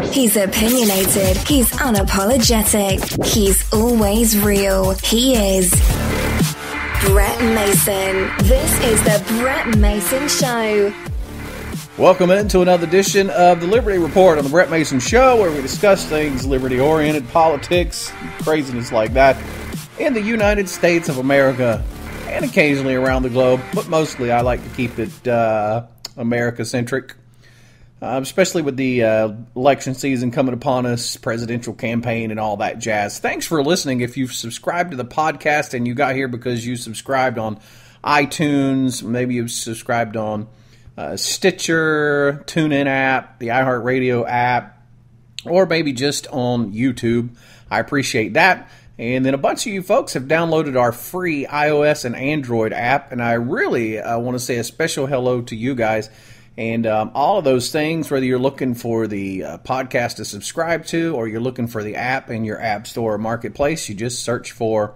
He's opinionated. He's unapologetic. He's always real. He is Brett Mason. This is the Brett Mason Show. Welcome into another edition of the Liberty Report on the Brett Mason Show, where we discuss things liberty-oriented, politics, craziness like that, in the United States of America, and occasionally around the globe, but mostly I like to keep it America-centric, especially with the election season coming upon us, presidential campaign, and all that jazz. Thanks for listening. If you've subscribed to the podcast and you got here because you subscribed on iTunes, maybe you've subscribed on Stitcher, TuneIn app, the iHeartRadio app, or maybe just on YouTube. I appreciate that. And then a bunch of you folks have downloaded our free iOS and Android app, and I really want to say a special hello to you guys. And all of those things, whether you're looking for the podcast to subscribe to or you're looking for the app in your app store or marketplace, you just search for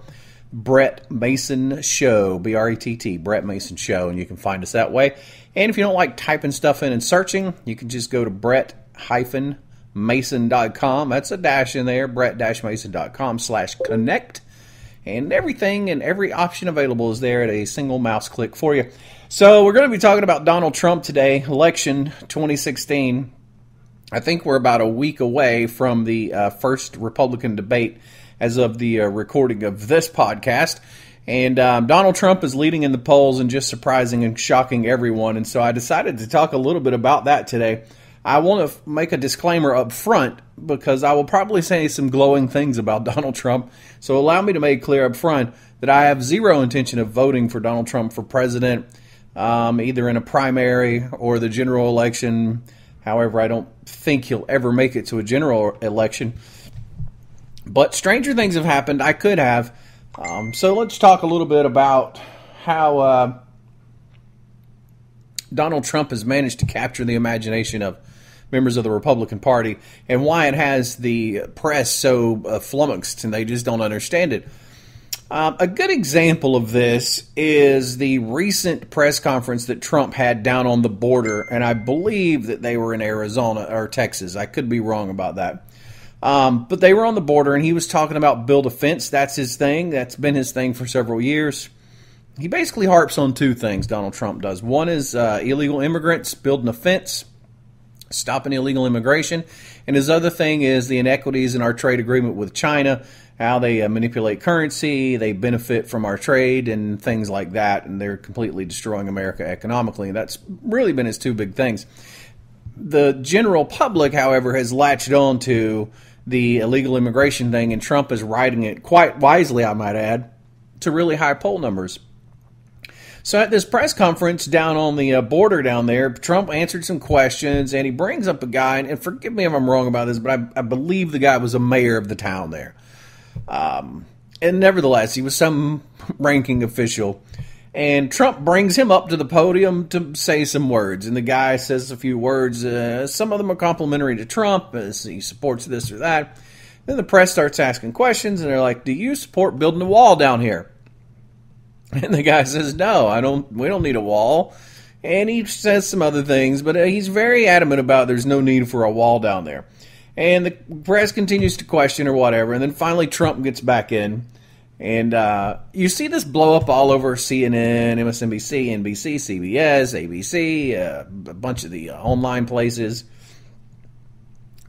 Brett Mason Show, B-R-E-T-T, Brett Mason Show, and you can find us that way. And if you don't like typing stuff in and searching, you can just go to Brett-Mason.com. That's a dash in there, Brett-Mason.com/connect. And everything and every option available is there at a single mouse click for you. So we're going to be talking about Donald Trump today, election 2016. I think we're about a week away from the first Republican debate as of the recording of this podcast. And Donald Trump is leading in the polls and just surprising and shocking everyone. And so I decided to talk a little bit about that today. I want to make a disclaimer up front because I will probably say some glowing things about Donald Trump. So allow me to make clear up front that I have zero intention of voting for Donald Trump for president, either in a primary or the general election. However, I don't think he'll ever make it to a general election. But stranger things have happened. I could have. So let's talk a little bit about how Donald Trump has managed to capture the imagination of members of the Republican Party and why it has the press so flummoxed and they just don't understand it. A good example of this is the recent press conference that Trump had down on the border, and I believe that they were in Arizona or Texas. I could be wrong about that. But they were on the border, and he was talking about build a fence. That's his thing. That's been his thing for several years. He basically harps on two things, Donald Trump does. One is illegal immigrants, building a fence, stopping illegal immigration. And his other thing is the inequities in our trade agreement with China, how they manipulate currency, they benefit from our trade, and things like that. And they're completely destroying America economically. And that's really been his two big things. The general public, however, has latched on to the illegal immigration thing, and Trump is riding it quite wisely, I might add, to really high poll numbers. So at this press conference down on the border down there, Trump answered some questions, and he brings up a guy, and forgive me if I'm wrong about this, but I believe the guy was a mayor of the town there. And nevertheless, he was some ranking official. And Trump brings him up to the podium to say some words. And the guy says a few words. Some of them are complimentary to Trump, as he supports this or that. Then the press starts asking questions, and they're like, do you support building a wall down here? And the guy says, no, we don't need a wall. And he says some other things, but he's very adamant about there's no need for a wall down there. And the press continues to question or whatever. And then finally Trump gets back in. And you see this blow up all over CNN, MSNBC, NBC, CBS, ABC, a bunch of the online places,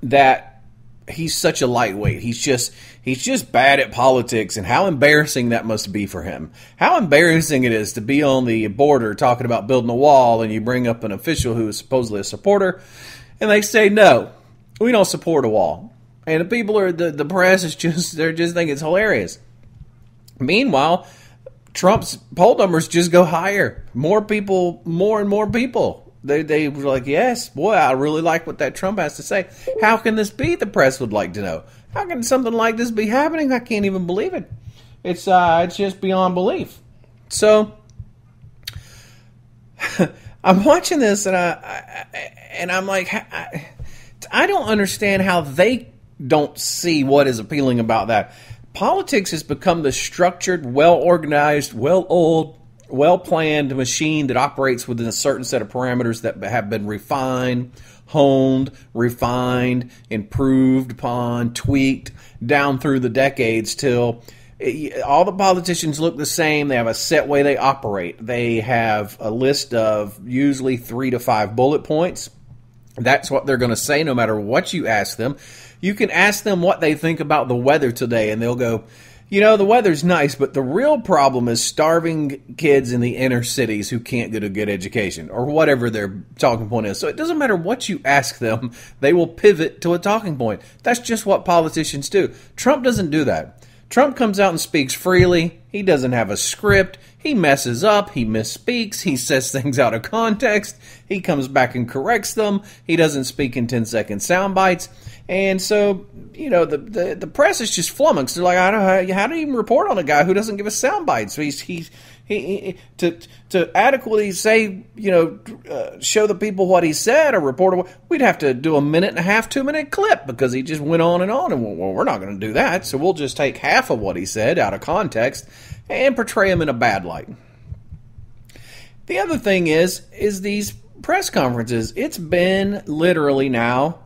that he's such a lightweight. He's just bad at politics, and how embarrassing that must be for him. How embarrassing it is to be on the border talking about building a wall, and you bring up an official who is supposedly a supporter, and they say, no, we don't support a wall. And the people the press is just think it's hilarious. Meanwhile, Trump's poll numbers just go higher. More people, more and more people. They were like, yes, boy, I really like what that Trump has to say. How can this be? The press would like to know. How can something like this be happening? I can't even believe it. It's just beyond belief. So I'm watching this, and I'm like, I don't understand how they don't see what is appealing about that. Politics has become the structured, well-organized, well-oiled, well-planned machine that operates within a certain set of parameters that have been refined, honed, refined, improved upon, tweaked down through the decades till all the politicians look the same. They have a set way they operate. They have a list of usually 3 to 5 bullet points. That's what they're going to say no matter what you ask them. You can ask them what they think about the weather today, and they'll go, the weather's nice, but the real problem is starving kids in the inner cities who can't get a good education, or whatever their talking point is. So it doesn't matter what you ask them, they will pivot to a talking point. That's just what politicians do. Trump doesn't do that. Trump comes out and speaks freely. He doesn't have a script. He messes up. He misspeaks. He says things out of context. He comes back and corrects them. He doesn't speak in 10-second sound bites. And so, the press is just flummoxed. They're like, I don't know, how do you even report on a guy who doesn't give us sound bites? So to adequately say, show the people what he said or report, we'd have to do a 1.5-minute, 2-minute clip because he just went on. And well, we're not going to do that. So we'll just take half of what he said out of context and portray him in a bad light. The other thing is these press conferences. It's been literally now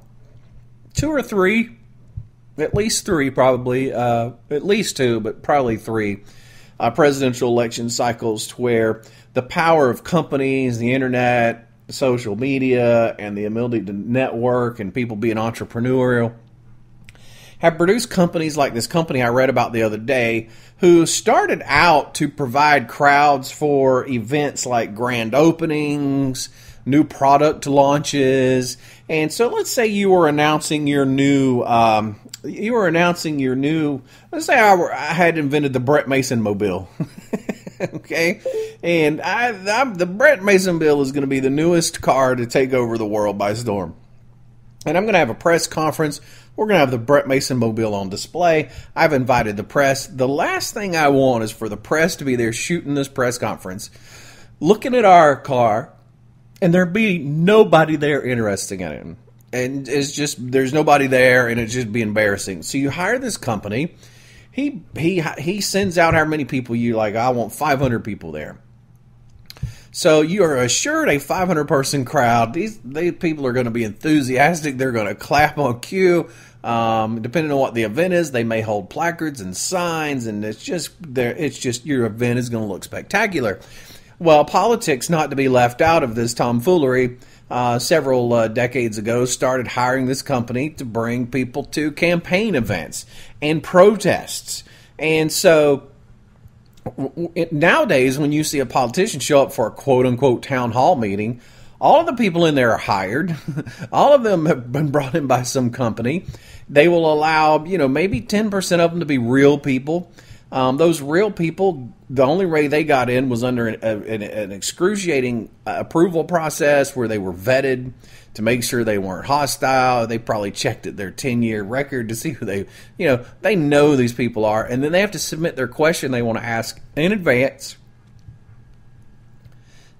2 or 3, at least 3 probably, at least 2, but probably 3 presidential election cycles where the power of companies, the internet, social media, and the ability to network and people being entrepreneurial have produced companies like this company I read about the other day who started out to provide crowds for events like grand openings, new product launches. And so let's say you were announcing your new, let's say I had invented the Brett Mason Mobile. Okay. And the Brett Mason Mobile is going to be the newest car to take over the world by storm. And I'm going to have a press conference. We're going to have the Brett Mason Mobile on display. I've invited the press. The last thing I want is for the press to be there shooting this press conference, looking at our car, and there be nobody there interested in it. And it's just, there's nobody there, and it's just be embarrassing. So you hire this company. He sends out how many people you like. I want 500 people there. So you are assured a 500-person crowd. These people are going to be enthusiastic. They're going to clap on cue. Depending on what the event is, they may hold placards and signs, and it's just your event is going to look spectacular. Well, politics, not to be left out of this tomfoolery, several decades ago started hiring this company to bring people to campaign events and protests. And so nowadays, when you see a politician show up for a quote-unquote town hall meeting, all of the people in there are hired. All of them have been brought in by some company. They will allow, maybe 10% of them to be real people. Those real people, the only way they got in was under an excruciating approval process where they were vetted to make sure they weren't hostile. They probably checked at their 10-year record to see who they know these people are. And then they have to submit their question they want to ask in advance.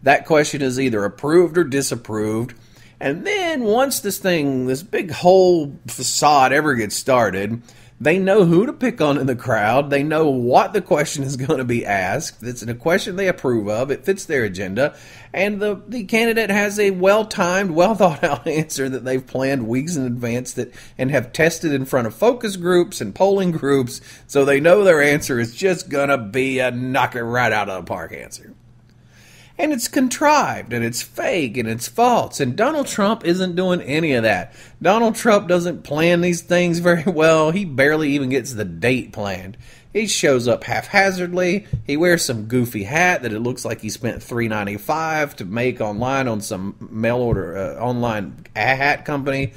That question is either approved or disapproved. And then once this big whole facade ever gets started, they know who to pick on in the crowd. They know what the question is going to be asked. It's a question they approve of. It fits their agenda. And the candidate has a well-timed, well-thought-out answer that they've planned weeks in advance and have tested in front of focus groups and polling groups. So they know their answer is just going to be a knock it right out of the park answer. And it's contrived, and it's fake, and it's false. And Donald Trump isn't doing any of that. Donald Trump doesn't plan these things very well. He barely even gets the date planned. He shows up haphazardly. He wears some goofy hat that it looks like he spent $3.95 to make online on some mail order online hat company.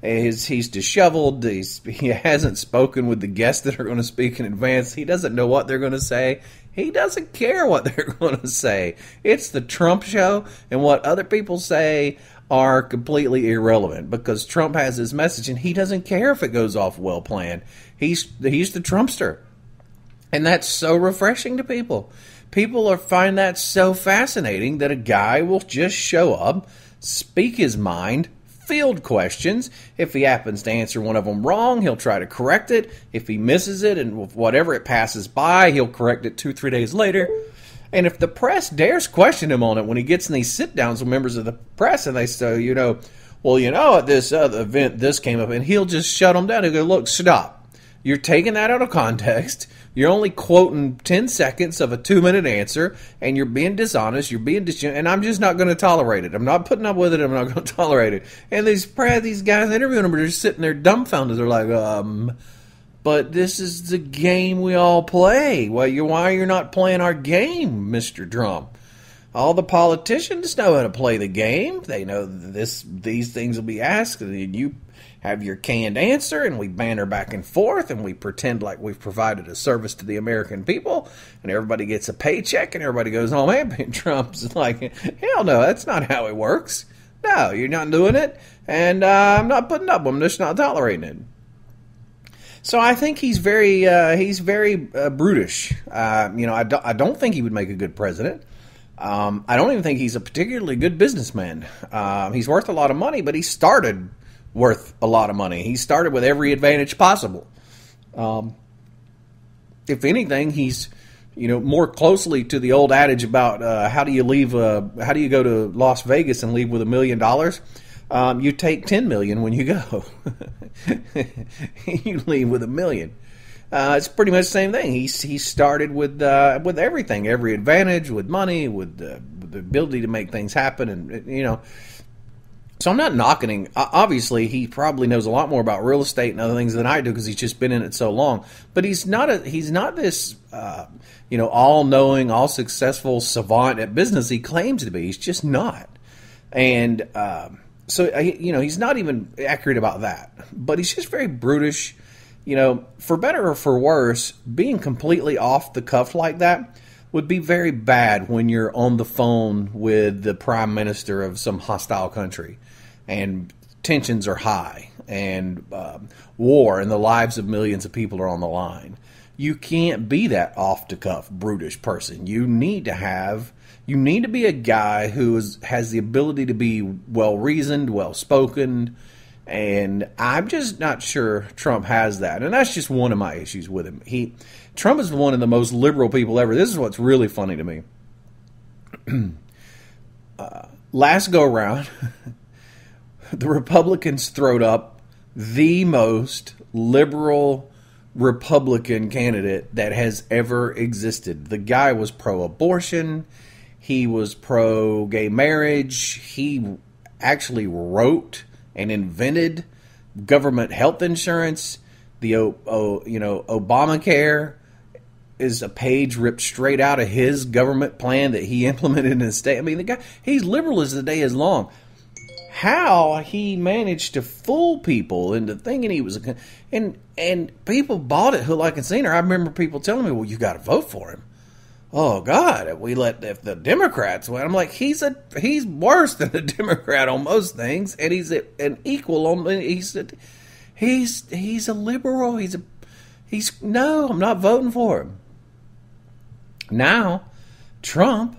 He's disheveled. He hasn't spoken with the guests that are going to speak in advance. He doesn't know what they're going to say. He doesn't care what they're going to say. It's the Trump show, and what other people say are completely irrelevant because Trump has his message, and he doesn't care if it goes off well planned. He's the Trumpster, and that's so refreshing to people. People find that so fascinating that a guy will just show up, speak his mind, field questions. If he happens to answer one of them wrong, he'll try to correct it. If he misses it and whatever it passes by, he'll correct it 2-3 days later. And if the press dares question him on it when he gets in these sit-downs with members of the press and they say, well, at this other event, this came up, and he'll just shut them down. He'll go, look, stop. You're taking that out of context. You're only quoting 10 seconds of a 2-minute answer, and you're being dishonest. You're being and I'm just not going to tolerate it. I'm not putting up with it. I'm not going to tolerate it. And these guys interviewing him are just sitting there dumbfounded. They're like, but this is the game we all play. Why you're not playing our game, Mr. Trump? All the politicians know how to play the game. They know these things will be asked, and you have your canned answer, and we banter back and forth, and we pretend like we've provided a service to the American people, and everybody gets a paycheck, and everybody goes, oh man, and Trump's like, hell no, that's not how it works. No, you're not doing it, and I'm not putting up. I'm just not tolerating it. So I think he's very brutish. I don't think he would make a good president. I don't even think he's a particularly good businessman. He's worth a lot of money, but he started worth a lot of money. He started with every advantage possible. If anything, he's more closely to the old adage about how do you go to Las Vegas and leave with $1 million? You take 10 million when you go. You leave with $1 million. It's pretty much the same thing. He started with everything, every advantage, with money, with the ability to make things happen, and So I'm not knocking him. Obviously, he probably knows a lot more about real estate and other things than I do because he's just been in it so long. But he's not this all-knowing, all-successful savant at business he claims to be. He's just not, and he's not even accurate about that. But he's just very brutish. For better or for worse, being completely off the cuff like that would be very bad when you're on the phone with the prime minister of some hostile country and tensions are high and war and the lives of millions of people are on the line. You can't be that off the cuff, brutish person. You need to be a guy who has the ability to be well-reasoned, well-spoken. And I'm just not sure Trump has that. And that's just one of my issues with him. Trump is one of the most liberal people ever. This is what's really funny to me. Last go around, the Republicans throwed up the most liberal Republican candidate that has ever existed. The guy was pro-abortion. He was pro-gay marriage. He actually wrote and invented government health insurance. The Obamacare is a page ripped straight out of his government plan that he implemented in his state. I mean, the guy, he's liberal as the day is long. How he managed to fool people into thinking he was and people bought it hook, line, and sinker. I remember people telling me, "Well, you got to vote for him." Oh God! If the Democrats win, I'm like, he's worse than a Democrat on most things, and he's an equal on. He's a liberal. No, I'm not voting for him. Now, Trump,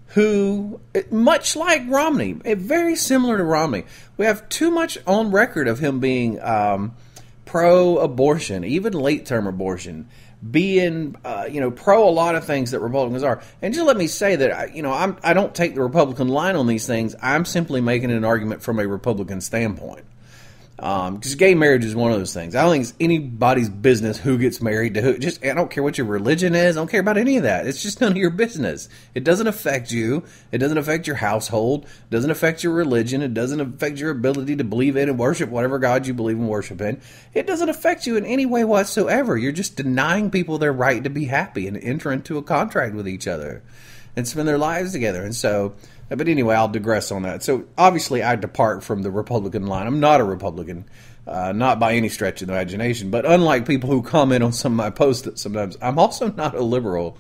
who much like Romney, very similar to Romney, we have too much on record of him being pro-abortion, even late-term abortion. Being, pro a lot of things that Republicans are. And just let me say that, I don't take the Republican line on these things. I'm simply making an argument from a Republican standpoint. Because gay marriage is one of those things. I don't think it's anybody's business who gets married to who. I don't care what your religion is. I don't care about any of that. It's just none of your business. It doesn't affect you. It doesn't affect your household. It doesn't affect your religion. It doesn't affect your ability to believe in and worship whatever God you believe and worship in. It doesn't affect you in any way whatsoever. You're just denying people their right to be happy and enter into a contract with each other and spend their lives together. And so... But anyway, I'll digress on that. So obviously I depart from the Republican line. I'm not a Republican, not by any stretch of the imagination. But unlike people who comment on some of my posts sometimes, I'm also not a liberal.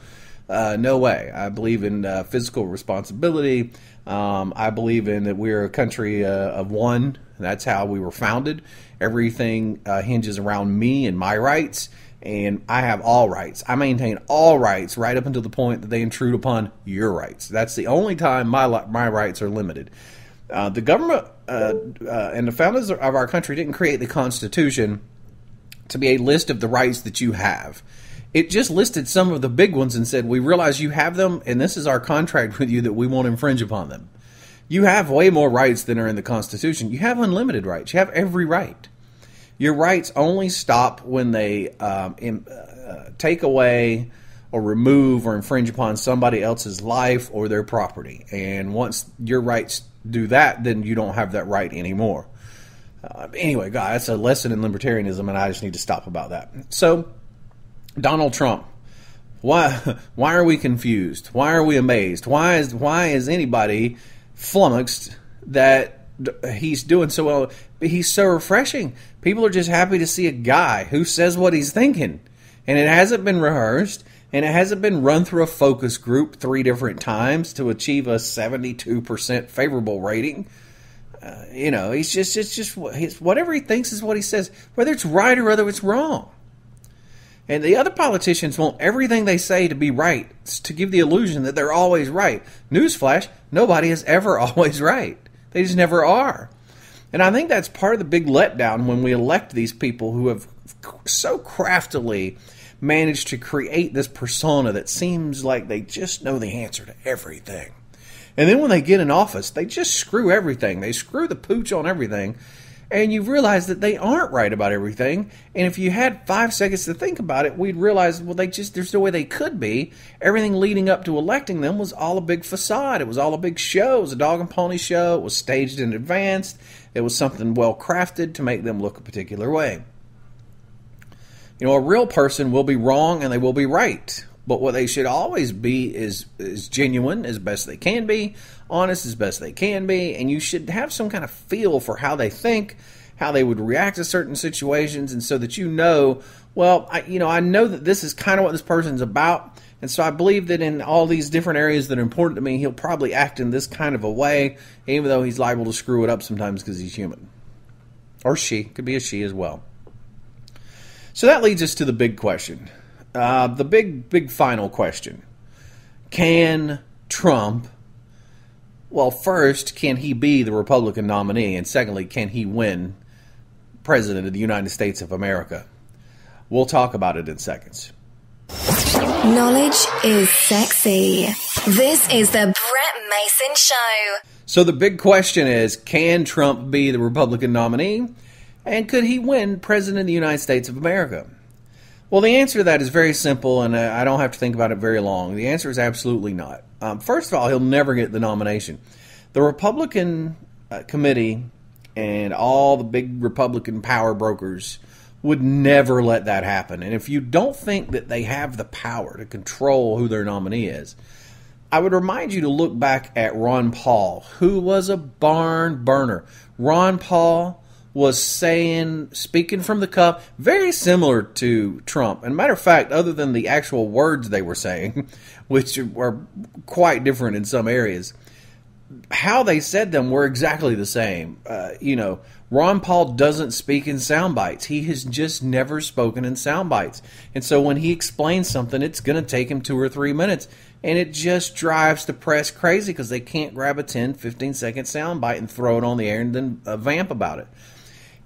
No way. I believe in fiscal responsibility. I believe in that we're a country of one. That's how we were founded. Everything hinges around me and my rights. And I have all rights. I maintain all rights right up until the point that they intrude upon your rights. That's the only time my rights are limited. The government and the founders of our country didn't create the Constitution to be a list of the rights that you have. It just listed some of the big ones and said, we realize you have them, and this is our contract with you that we won't infringe upon them. You have way more rights than are in the Constitution. You have unlimited rights. You have every right. Your rights only stop when they take away or remove or infringe upon somebody else's life or their property. And once your rights do that, then you don't have that right anymore. Anyway, guys, that's a lesson in libertarianism, and I just need to stop about that. So, Donald Trump. Why are we confused? Why are we amazed? Why is anybody flummoxed that he's doing so well? He's so refreshing. People are just happy to see a guy who says what he's thinking. And it hasn't been rehearsed, and it hasn't been run through a focus group 3 different times to achieve a 72% favorable rating. He's just whatever he thinks is what he says, whether it's right or whether it's wrong. And the other politicians want everything they say to be right, to give the illusion that they're always right. Newsflash, nobody is ever always right. They just never are. And I think that's part of the big letdown when we elect these people who have so craftily managed to create this persona that seems like they just know the answer to everything. And then when they get in office, they just screw everything. They screw the pooch on everything. And you realize that they aren't right about everything. And if you had 5 seconds to think about it, we'd realize, well, there's no way they could be. Everything leading up to electing them was all a big facade. It was all a big show. It was a dog and pony show. It was staged in advance. It was something well crafted to make them look a particular way. A real person will be wrong and they will be right. But what they should always be is genuine as best they can be, honest as best they can be, and you should have some kind of feel for how they think, how they would react to certain situations, and so that I know that this is kind of what this person's about, and so I believe that in all these different areas that are important to me, he'll probably act in this kind of a way, even though he's liable to screw it up sometimes because he's human. Or she. Could be a she as well. So that leads us to the big question. The big final question. Can Trump, first, can he be the Republican nominee? And secondly, can he win President of the United States of America? We'll talk about it in seconds. Knowledge is sexy. This is the Brett Mason Show. So the big question is, can Trump be the Republican nominee? And could he win President of the United States of America? Well, the answer to that is very simple, and I don't have to think about it very long. The answer is absolutely not. First of all, he'll never get the nomination. The Republican committee and all the big Republican power brokers would never let that happen. And if you don't think that they have the power to control who their nominee is, I would remind you to look back at Ron Paul, who was a barn burner. Ron Paul was speaking from the cuff, very similar to Trump. And matter of fact, other than the actual words they were saying, which were quite different in some areas, how they said them were exactly the same. Ron Paul doesn't speak in sound bites. He has just never spoken in sound bites. And so when he explains something, it's going to take him 2 or 3 minutes. And it just drives the press crazy because they can't grab a 10, 15-second sound bite and throw it on the air and then vamp about it.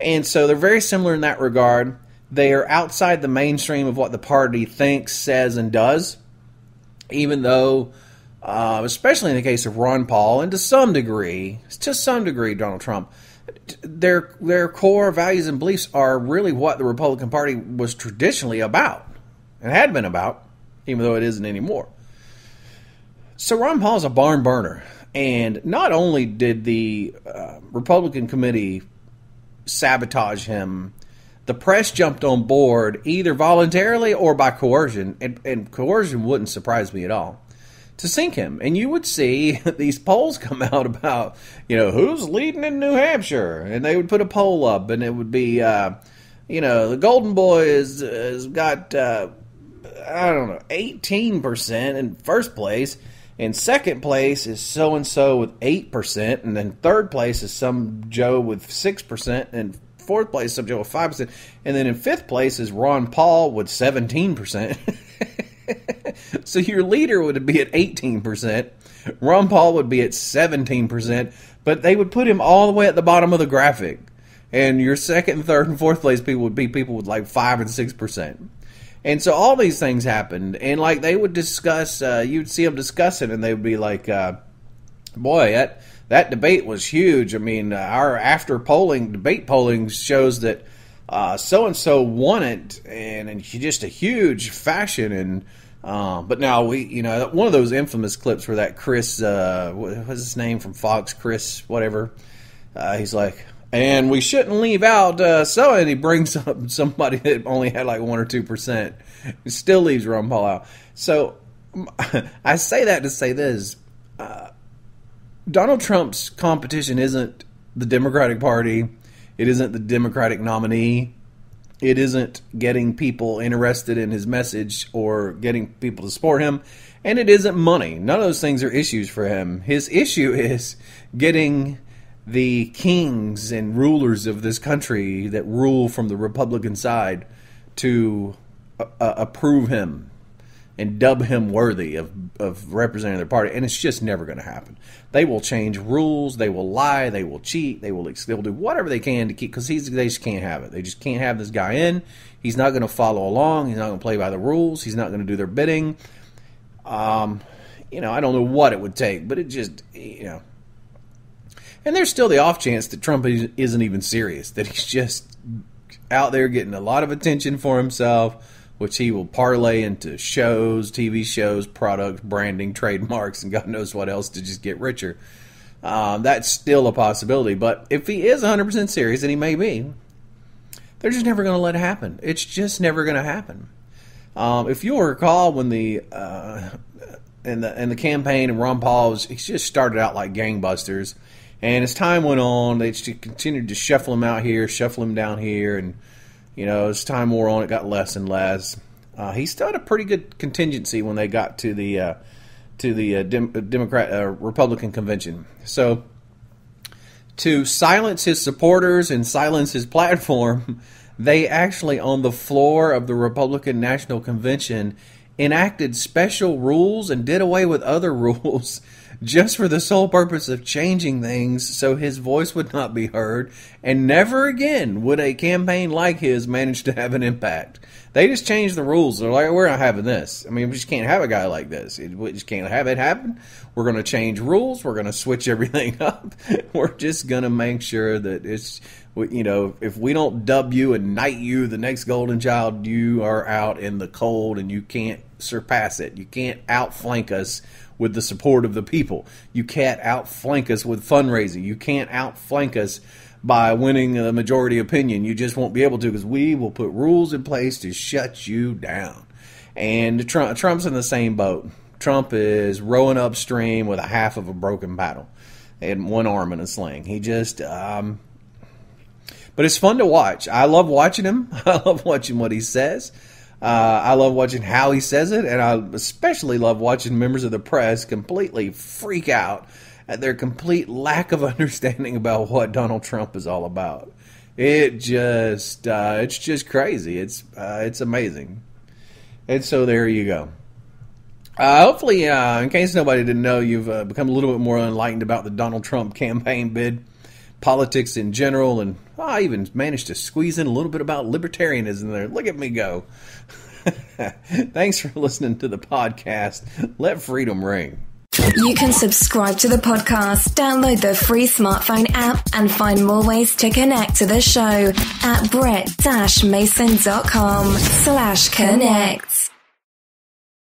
And so they're very similar in that regard. They are outside the mainstream of what the party thinks, says, and does, even though, especially in the case of Ron Paul, and to some degree Donald Trump, their core values and beliefs are really what the Republican Party was traditionally about, and had been about, even though it isn't anymore. So Ron Paul's a barn burner, and not only did the Republican committee sabotage him, the press jumped on board either voluntarily or by coercion, and coercion wouldn't surprise me at all, to sink him. And you would see these polls come out about, who's leading in New Hampshire, and they would put a poll up, and it would be, the Golden Boy has got, 18% in first place. In second place is so-and-so with 8%, and then third place is some Joe with 6%, and fourth place is some Joe with 5%, and then in fifth place is Ron Paul with 17%. So your leader would be at 18%, Ron Paul would be at 17%, but they would put him all the way at the bottom of the graphic, and your second, third, and fourth place people would be people with like 5 and 6%. And so all these things happened, and they would discuss, you'd see them discussing, and they would be like, boy, that debate was huge. I mean, our debate polling shows that so-and-so won it, and in just a huge fashion. And but now one of those infamous clips where that Chris, what's his name from Fox, Chris whatever, he's like, and we shouldn't leave out and he brings up somebody that only had like 1 or 2%. It still leaves Ron Paul out. So I say that to say this. Donald Trump's competition isn't the Democratic Party. It isn't the Democratic nominee. It isn't getting people interested in his message or getting people to support him. And it isn't money. None of those things are issues for him. His issue is getting the kings and rulers of this country that rule from the Republican side to approve him and dub him worthy of representing their party. And it's just never going to happen. They will change rules. They will lie. They will cheat. They will do whatever they can to keep, because they just can't have it. They just can't have this guy in. He's not going to follow along. He's not going to play by the rules. He's not going to do their bidding. I don't know what it would take, but it just, And there's still the off chance that Trump isn't even serious, that he's just out there getting a lot of attention for himself, which he will parlay into shows, TV shows, products, branding, trademarks, and God knows what else to just get richer. That's still a possibility. But if he is 100% serious, and he may be, they're just never going to let it happen. It's just never going to happen. If you'll recall, when in the campaign, and Ron Paul he just started out like gangbusters, and as time went on, they just continued to shuffle him out here, shuffle him down here, and as time wore on, it got less and less. He still had a pretty good contingency when they got to the Republican convention. So to silence his supporters and silence his platform, they actually, on the floor of the Republican National Convention, enacted special rules and did away with other rules just for the sole purpose of changing things so his voice would not be heard, and never again would a campaign like his manage to have an impact. They just changed the rules. They're like, we're not having this. I mean, we just can't have a guy like this. We just can't have it happen. We're going to change rules. We're going to switch everything up. We're just going to make sure that it's, if we don't dub you and knight you the next golden child, you are out in the cold and you can't surpass it. You can't outflank us with the support of the people. You can't outflank us with fundraising. You can't outflank us by winning a majority opinion. You just won't be able to, because we will put rules in place to shut you down. And Trump's in the same boat. Trump is rowing upstream with a half of a broken paddle and one arm in a sling. He just... but it's fun to watch. I love watching him. I love watching what he says. I love watching how he says it, and I especially love watching members of the press completely freak out at their complete lack of understanding about what Donald Trump is all about. It's just crazy. It's amazing. And so there you go. Hopefully, in case nobody didn't know, you've become a little bit more enlightened about the Donald Trump campaign bid, politics in general, and I even managed to squeeze in a little bit about libertarianism there. Look at me go. Thanks for listening to the podcast. Let freedom ring. You can subscribe to the podcast, download the free smartphone app, and find more ways to connect to the show at brett-mason.com/connect.